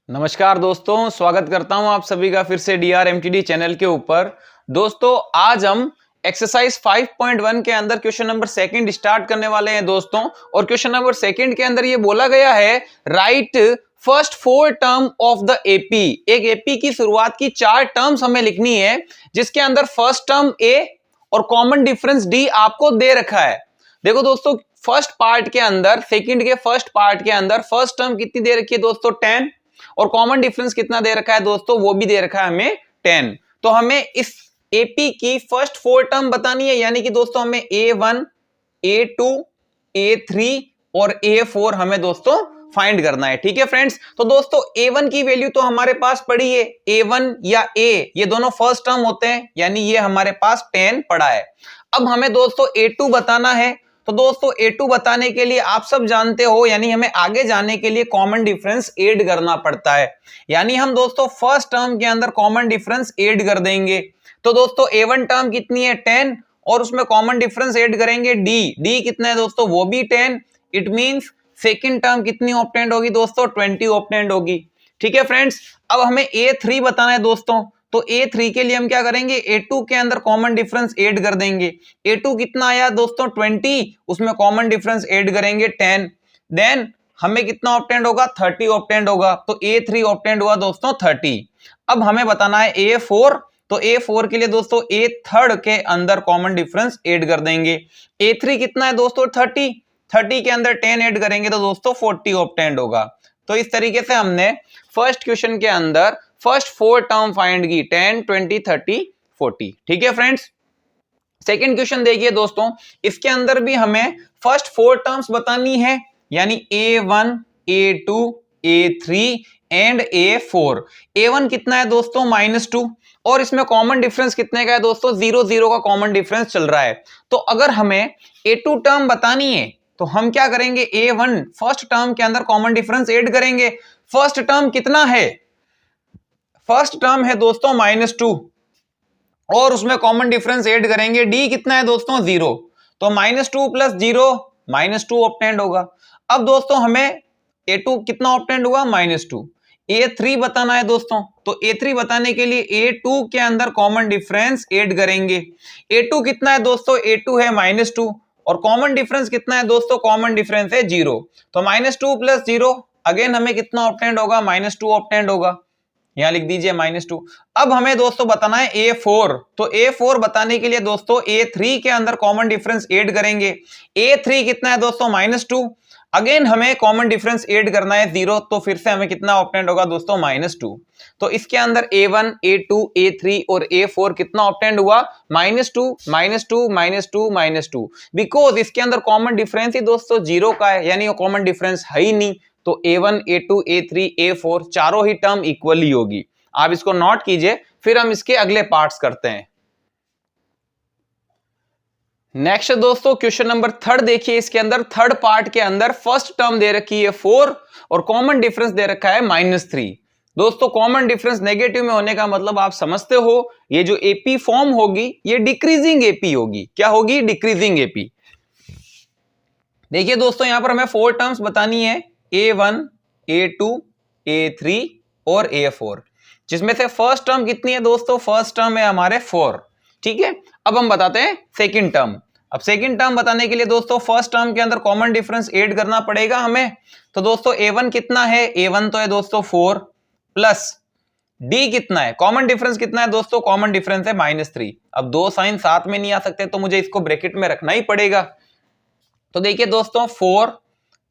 नमस्कार दोस्तों, स्वागत करता हूं आप सभी का फिर से DRMTD चैनल के ऊपर। दोस्तों आज हम एक्सरसाइज 5.1 के अंदर क्वेश्चन नंबर सेकंड स्टार्ट करने वाले हैं दोस्तों। और क्वेश्चन नंबर सेकंड के अंदर ये बोला गया है, right first 4 term of the AP. एक एपी की शुरुआत की 4 टर्म्स हमें लिखनी है, जिसके अंदर फर्स्ट टर्म ए और कॉमन डिफरेंस डी आपको दे रखा है। देखो दोस्तों, फर्स्ट पार्ट के अंदर, सेकंड के फर्स्ट पार्ट के अंदर फर्स्ट टर्म कितनी दे रखी है दोस्तों, 10, और कॉमन डिफरेंस कितना दे रखा है दोस्तों, वो भी दे रखा है हमें 10। तो हमें इस एपी की फर्स्ट 4 टर्म बतानी है, यानी कि दोस्तों हमें A1, A2, A3 और A4 हमें दोस्तों फाइंड करना है। ठीक है फ्रेंड्स, तो दोस्तों A1 की वैल्यू तो हमारे पास पड़ी है, A1 या A ये दोनों फर्स्ट टर्म होते हैं, यानी ये हमारे पास 10 पड़ा है। अब हमें दोस्तों A2 बताना है। तो दोस्तों A2 बताने के लिए आप सब जानते हो, यानी हमें आगे जाने के लिए कॉमन डिफरेंस ऐड करना पड़ता है, यानी हम दोस्तों फर्स्ट टर्म के अंदर कॉमन डिफरेंस ऐड कर देंगे। तो दोस्तों A1 टर्म कितनी है, 10, और उसमें कॉमन डिफरेंस ऐड करेंगे डी कितना है दोस्तों, वो भी 10। इट मींस सेकंड टर्म कितनी ऑब्टेंड होगी दोस्तों, 20 ऑब्टेंड होगी। ठीक है फ्रेंड्स, अब हमें A3 बताना है दोस्तों। तो A3 के लिए हम क्या करेंगे, A2 के अंदर कॉमन डिफरेंस ऐड कर देंगे। A2 कितना आया दोस्तों, 20, उसमें कॉमन डिफरेंस ऐड करेंगे 10, देन हमें कितना ऑब्टेंड होगा, 30 ऑब्टेंड होगा। तो A3 ऑब्टेंड हुआ दोस्तों 30। अब हमें बताना है A4। तो A4 के लिए दोस्तों A थर्ड के अंदर कॉमन डिफरेंस ऐड कर देंगे। A3 कितना है दोस्तों, 30 के अंदर 10 ऐड करेंगे तो दोस्तों 40 ऑब्टेंड होगा। तो इस तरीके से हमने फर्स्ट क्वेश्चन के अंदर फर्स्ट 4 टर्म फाइंड की, 10, 20, 30, 40। ठीक है फ्रेंड्स, सेकंड क्वेश्चन देखिए दोस्तों, इसके अंदर भी हमें फर्स्ट 4 टर्म्स बतानी है, यानी A1, A2, A3 and A4। A1 कितना है दोस्तों, -2, और इसमें कॉमन डिफरेंस कितने का है दोस्तों, 0 0 का कॉमन डिफरेंस चल रहा है। तो अगर हमें A2 टर्म बतानी है तो हम क्या करेंगे, A1 फर्स्ट टर्म के अंदर कॉमन डिफरेंस ऐड करेंगे। फर्स्ट टर्म कितना है, फर्स्ट टर्म है दोस्तों -2, और उसमें कॉमन डिफरेंस ऐड करेंगे। डी कितना है दोस्तों, 0। तो -2 + 0 -2 ऑब्टेंड होगा। अब दोस्तों हमें A2 कितना ऑब्टेंड हुआ, -2। A3 बताना है दोस्तों। तो A3 बताने के लिए A2 के अंदर कॉमन डिफरेंस ऐड करेंगे। A2 कितना है दोस्तों, A2 है -2, और कॉमन डिफरेंस कितना है दोस्तों, कॉमन डिफरेंस है 0। तो -2 + 0 अगेन हमें कितना ऑब्टेंड होगा, -2 ऑब्टेंड होगा। यहां लिख दीजिए -2। अब हमें दोस्तों बताना है A4। तो A4 बताने के लिए दोस्तों A3 के अंदर कॉमन डिफरेंस ऐड करेंगे। A3 कितना है दोस्तों, -2, अगेन हमें कॉमन डिफरेंस ऐड करना है 0, तो फिर से हमें कितना ऑब्टेंड होगा दोस्तों, -2। तो इसके अंदर A1, A2, A3 और A4 कितना ऑब्टेंड हुआ, -2, -2, -2, -2, बिकॉज इसके अंदर कॉमन डिफरेंस ही दोस्तों 0 का है, यानी वो कॉमन डिफरेंस है ही नहीं। तो A1, A2, A3, A4 चारों ही टर्म इक्वली होगी। आप इसको नोट कीजिए, फिर हम इसके अगले पार्ट्स करते हैं। नेक्स्ट दोस्तों क्वेश्चन नंबर थर्ड देखिए, इसके अंदर थर्ड पार्ट के अंदर फर्स्ट टर्म दे रखी है 4 और कॉमन डिफरेंस दे रखा है -3। दोस्तों कॉमन डिफरेंस नेगेटिव में होने का मतलब आप समझते हो, ये जो एपी फॉर्म होगी ये डिक्रीजिंग एपी होगी। क्या होगी, डिक्रीजिंग एपी। देखिए दोस्तों यहां पर हमें 4 टर्म्स बतानी है, A1, A2, A3 और A4, जिसमें से फर्स्ट टर्म कितनी है दोस्तों, फर्स्ट टर्म है हमारे 4। ठीक है, अब हम बताते हैं सेकंड टर्म। अब सेकंड टर्म बताने के लिए दोस्तों फर्स्ट टर्म के अंदर कॉमन डिफरेंस ऐड करना पड़ेगा हमें। तो दोस्तों A1 कितना है, A1 तो है दोस्तों 4, प्लस D कितना है, कॉमन डिफरेंस कितना है दोस्तों, कॉमन डिफरेंस है -3। अब दो साइन साथ में नहीं आ सकते, तो मुझे इसको ब्रैकेट में रखना ही पड़ेगा। तो देखिए दोस्तों 4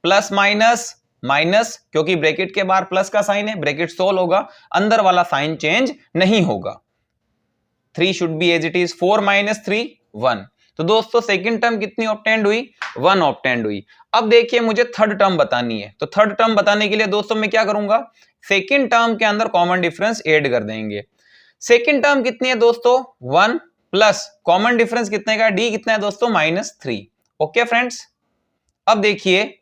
प्लस माइनस माइनस, क्योंकि ब्रैकेट के बाहर प्लस का साइन है, ब्रैकेट सोल्व होगा, अंदर वाला साइन चेंज नहीं होगा। 3 should be as it is, 4 - 3 1। तो दोस्तों सेकंड टर्म कितनी ऑब्टेंड हुई, 1 ऑब्टेंड हुई। अब देखिए मुझे थर्ड टर्म बतानी है। तो थर्ड टर्म बताने के लिए दोस्तों मैं क्या करूंगा, सेकंड टर्म के अंदर कॉमन डिफरेंस ऐड कर देंगे। सेकंड टर्म कितनी है दोस्तों, 1, प्लस कॉमन डिफरेंस कितने का, डी कितना है दोस्तों, -3। ओके फ्रेंड्स, अब देखिए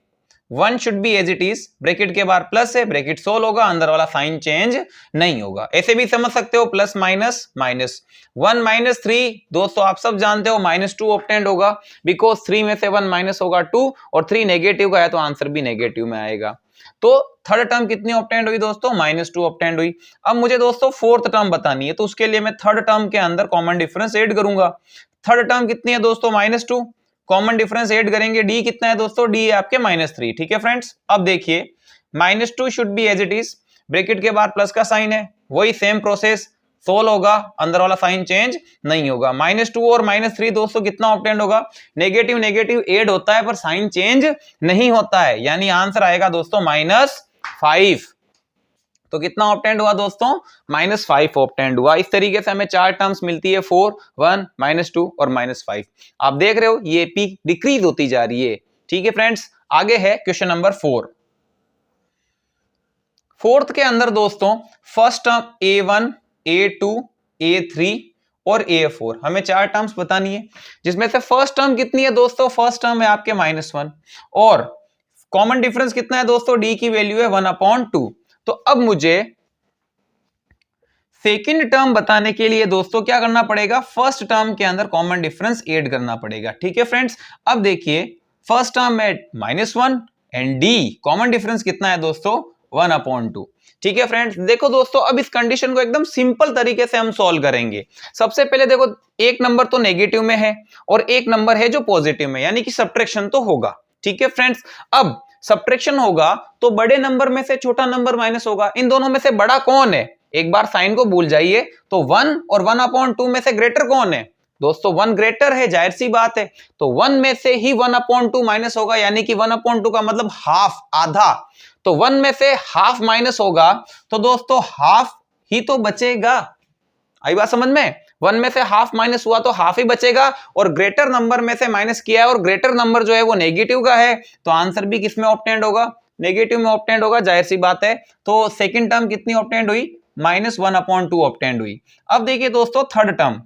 1 should be as it is, bracket के बाहर प्लस है, ब्रैकेट सोल्व होगा, अंदर वाला साइन चेंज नहीं होगा। ऐसे भी समझ सकते हो, प्लस माइनस माइनस, 1 - 3 दोस्तों आप सब जानते हो -2 ऑब्टेंड होगा, बिकॉज 3 में से 1 माइनस होगा 2, और 3 नेगेटिव का है तो आंसर भी नेगेटिव में आएगा। तो थर्ड टर्म कितनी ऑब्टेंड हुई दोस्तों, -2 ऑब्टेंड हुई। अब मुझे दोस्तों फोर्थ टर्म बतानी है, तो उसके लिए मैं थर्ड टर्म के अंदर कॉमन डिफरेंस ऐड करूंगा। थर्ड टर्म कितनी है दोस्तों, -2, कॉमन डिफरेंस ऐड करेंगे, डी कितना है दोस्तों, डी है आपके -3। ठीक है फ्रेंड्स, अब देखिए -2 should be as it is, bracket के बाद प्लस का साइन है, वही सेम प्रोसेस, सोल्व होगा, अंदर वाला साइन चेंज नहीं होगा। -2 और -3 दोस्तों कितना ऑब्टेंड होगा, नेगेटिव नेगेटिव ऐड होता है पर साइन चेंज नहीं होता है, यानी आंसर आएगा दोस्तों -5। तो कितना ऑब्टेंड हुआ दोस्तों, -5 ऑब्टेंड हुआ। इस तरीके से हमें चार टर्म्स मिलती है, 4, 1, -2 और -5। आप देख रहे हो ये पी डिक्रीज होती जा रही है। ठीक है फ्रेंड्स, आगे है क्वेश्चन नंबर 4। फोर्थ के अंदर दोस्तों first term A1, A2, A3 और A4, हमें चार टर्म्स बतानी है, जिसमें से फर्स्ट टर्म कितनी है दोस्तों, फर्स्ट टर्म है आपके -1 और कॉमन डिफरेंस कितना है दोस्तों, डी की वैल्यू है 1/2। तो अब मुझे सेकेंड टर्म बताने के लिए दोस्तों क्या करना पड़ेगा, फर्स्ट टर्म के अंदर कॉमन डिफरेंस ऐड करना पड़ेगा। ठीक है फ्रेंड्स, अब देखिए फर्स्ट टर्म है -1 एंड डी कॉमन डिफरेंस कितना है दोस्तों, 1/2। ठीक है फ्रेंड्स, देखो दोस्तों अब इस कंडीशन को एकदम सिंपल तरीके से हम सॉल्व करेंगे। सबसे पहले देखो एक नंबर तो नेगेटिव में है और एक नंबर है जो पॉजिटिव में, यानी कि सब्ट्रैक्शन तो होगा। ठीक है फ्रेंड्स, अब सब्ट्रैक्शन होगा तो बड़े नंबर में से छोटा नंबर माइनस होगा, इन दोनों में से बड़ा कौन है, एक बार साइन को भूल जाइए, तो 1 और 1/2 में से ग्रेटर कौन है दोस्तों, 1 ग्रेटर है, जाहिर सी बात है। तो 1 में से ही 1/2 माइनस होगा, यानी कि 1/2 का मतलब हाफ, आधा। तो 1 में से हाफ माइनस होगा तो दोस्तों हाफ ही तो बचेगा। आई बात समझ में, 1 में से हाफ माइनस हुआ तो हाफ ही बचेगा, और ग्रेटर नंबर में से माइनस किया है और ग्रेटर नंबर जो है वो नेगेटिव का है, तो आंसर भी किसमें ऑब्टेंड होगा, नेगेटिव में ऑब्टेंड होगा, जाहिर सी बात है। तो सेकंड टर्म कितनी ऑब्टेंड हुई, -1/2 ऑब्टेंड हुई। अब देखिए दोस्तों थर्ड टर्म,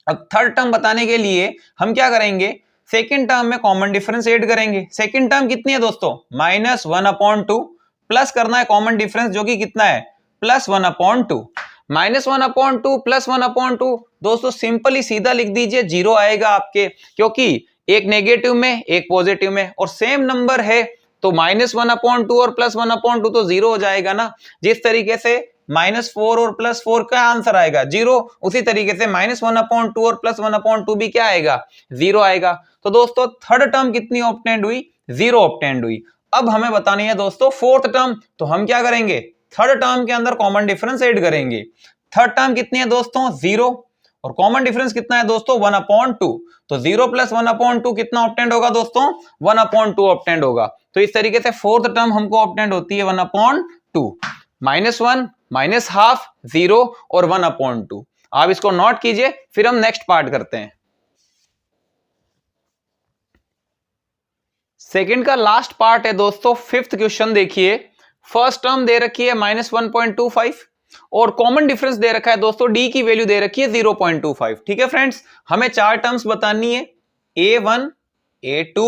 अब थर्ड टर्म बताने के लिए हम क्या करेंगे, सेकेंड टर्म में कॉमन डिफरेंस ऐड करेंगे। सेकेंड टर्म कितनी है दोस्तों, -1/2, प्लस करना है कॉमन डिफरेंस जो कि कितना है, +1/2। -1/2 +1/2 दोस्तों सिंपली सीधा लिख दीजिए, 0 आएगा आपके, क्योंकि एक नेगेटिव में एक पॉजिटिव में और सेम नंबर है, तो -1/2 और +1/2 तो 0 हो जाएगा ना। जिस तरीके से -4 और +4 का आंसर आएगा 0, उसी तरीके से -1/2 और +1/2 भी क्या आएगा, 0 आएगा। तो दोस्तों थर्ड टर्म कितनी ऑब्टेंड हुई, 0 ऑब्टेंड हुई। अब हमें बतानी है दोस्तों फोर्थ टर्म, तो हम क्या करेंगे, थर्ड टर्म के अंदर कॉमन डिफरेंस ऐड करेंगे। थर्ड टर्म कितनी है दोस्तों, 0, और कॉमन डिफरेंस कितना है दोस्तों, 1/2। तो 0 + 1/2 कितना ऑब्टेंड होगा दोस्तों, 1/2 ऑब्टेंड होगा। तो इस तरीके से फोर्थ टर्म हमको ऑब्टेंड होती है 1/2, -1 -½ 0 और 1/2। आप इसको नोट कीजिए, फिर हम नेक्स्ट पार्ट करते हैं। सेकंड का लास्ट पार्ट है दोस्तों, फिफ्थ क्वेश्चन देखिए। फर्स्ट टर्म दे रखी है -1.25 और कॉमन डिफरेंस दे रखा है दोस्तों, डी की वैल्यू दे रखी है 0.25। ठीक है फ्रेंड्स, हमें चार टर्म्स बतानी है, A1, A2,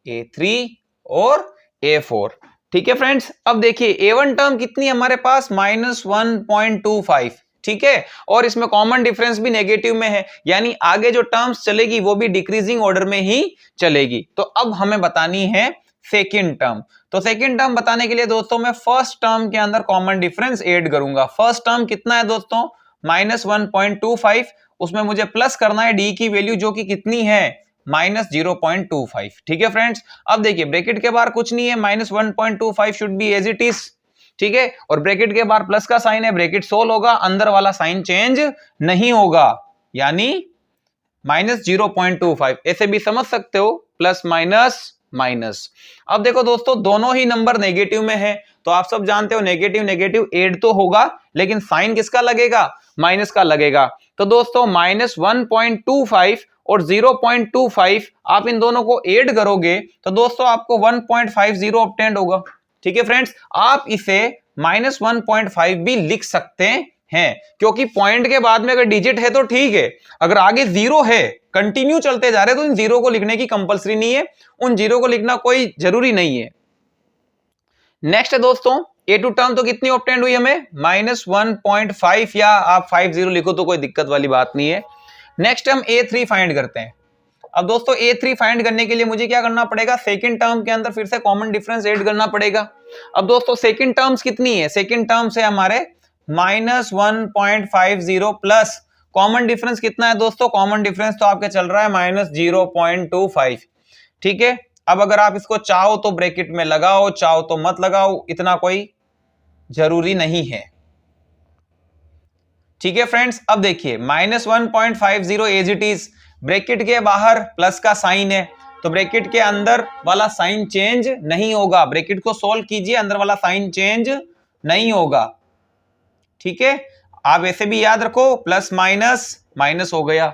A3 और A4। ठीक है फ्रेंड्स, अब देखिए A1 टर्म कितनी हमारे पास, -1.25। ठीक है, और इसमें कॉमन डिफरेंस भी नेगेटिव में है, यानी आगे जो टर्म्स चलेगी वो भी डिक्रीजिंग ऑर्डर में ही चलेगी। तो अब हमें बतानी है सेकेंड टर्म। तो सेकेंड टर्म बताने के लिए दोस्तों मैं फर्स्ट टर्म के अंदर कॉमन डिफरेंस ऐड करूंगा। फर्स्ट टर्म कितना है दोस्तों, -1.25, उसमें मुझे प्लस करना है डी की वैल्यू जो कि कितनी है, -0.25। ठीक है फ्रेंड्स, अब देखिए ब्रैकेट के बाहर कुछ नहीं है, -1.25 should be as it is. ठीक है, और ब्रैकेट के बाहर प्लस का साइन है, ब्रैकेट सोल्व होगा, अंदर वाला साइन चेंज नहीं होगा, यानी -0.25। ऐसे भी समझ सकते हो, प्लस माइनस माइनस। अब देखो दोस्तों दोनों ही नंबर नेगेटिव में है, तो आप सब जानते हो नेगेटिव नेगेटिव ऐड तो होगा, लेकिन साइन किसका लगेगा, माइनस का लगेगा। तो दोस्तों -1.25 और 0.25 आप इन दोनों को ऐड करोगे तो दोस्तों आपको 1.50 ऑब्टेंड होगा। ठीक है फ्रेंड्स, आप इसे -1.5 भी लिख सकते हैं, क्योंकि पॉइंट के बाद में अगर डिजिट है तो ठीक है, अगर आगे 0 है, कंटिन्यू चलते जा रहे हैं, तो इन 0 को लिखने की कंपलसरी नहीं है, उन 0 को लिखना कोई जरूरी नहीं है। नेक्स्ट है दोस्तों A2 टर्म, तो कितनी ऑब्टेंड हुई हमें, -1.5, या आप 50 लिखो तो कोई दिक्कत वाली बात नहीं है। नेक्स्ट हम A3 फाइंड करते हैं। अब दोस्तों A3 फाइंड करने के लिए मुझे क्या करना पड़ेगा, सेकंड टर्म के अंदर फिर से कॉमन डिफरेंस ऐड करना पड़ेगा। अब दोस्तों सेकंड टर्म्स कितनी है, सेकंड टर्म्स है हमारे -1.50 प्लस कॉमन डिफरेंस कितना है दोस्तों, कॉमन डिफरेंस तो आपके चल रहा है -0.25। ठीक है, अब अगर आप इसको चाहो तो ब्रैकेट में लगाओ, चाहो तो मत लगाओ, इतना कोई जरूरी नहीं है। ठीक है फ्रेंड्स, अब देखिए -1.50 एज इट इज, ब्रैकेट के बाहर प्लस का साइन है तो ब्रैकेट के अंदर वाला साइन चेंज नहीं होगा। ब्रैकेट को सोल्व कीजिए, अंदर वाला साइन चेंज नहीं होगा। ठीक है, आप ऐसे भी याद रखो, प्लस माइनस माइनस हो गया।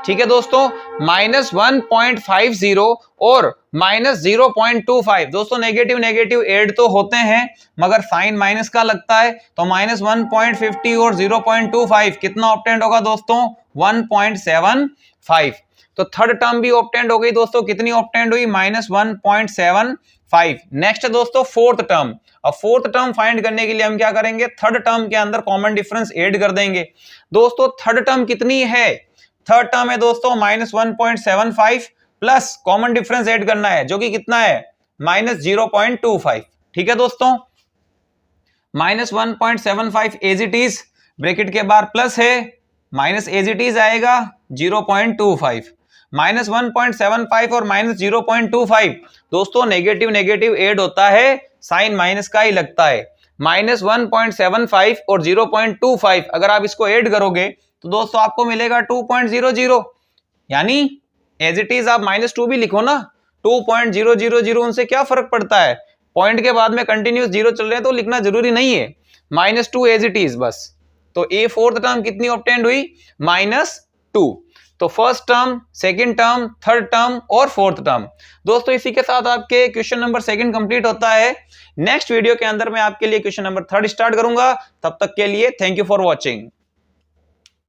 ठीक है दोस्तों, -1.50 और -0.25 दोस्तों नेगेटिव नेगेटिव ऐड तो होते हैं मगर साइन माइनस का लगता है, तो -1.50 और 0.25 कितना ऑब्टेंड होगा दोस्तों, 1.75। तो थर्ड टर्म भी ऑब्टेंड हो गई दोस्तों, कितनी ऑब्टेंड हुई, -1.75। नेक्स्ट दोस्तों फोर्थ टर्म। अब फोर्थ टर्म फाइंड करने के लिए हम क्या करेंगे, थर्ड टर्म के अंदर कॉमन डिफरेंस ऐड कर देंगे। दोस्तों थर्ड टर्म कितनी है, थर्ड टर्म है दोस्तों -1.75 प्लस कॉमन डिफरेंस ऐड करना है जो कि कितना है, -0.25। ठीक है दोस्तों, -1.75 एज इट इज, ब्रैकेट के बाहर प्लस है, माइनस एज इट इज आएगा 0.25। -1.75 और -0.25 दोस्तों नेगेटिव नेगेटिव ऐड होता है, साइन माइनस का ही लगता है। -1.75 और 0.25 अगर आप इसको ऐड करोगे तो दोस्तों आपको मिलेगा 2.00, यानी एज इट इज आप -2 भी लिखो ना, 2.000, उनसे क्या फर्क पड़ता है, पॉइंट के बाद में कंटिन्यूस जीरो चल रहे हैं तो लिखना जरूरी नहीं है, -2 एज इट इज बस। तो ए फोर्थ टर्म कितनी ऑब्टेंड हुई, -2। तो first term, second term, third term और फोर्थ टर्म। दोस्तों इसी के साथ आपके क्वेश्चन नंबर सेकंड कंप्लीट होता है। नेक्स्ट वीडियो के अंदर मैं आपके लिए क्वेश्चन नंबर थर्ड स्टार्ट करूंगा। तब तक के लिए थैंक यू फॉर वॉचिंग।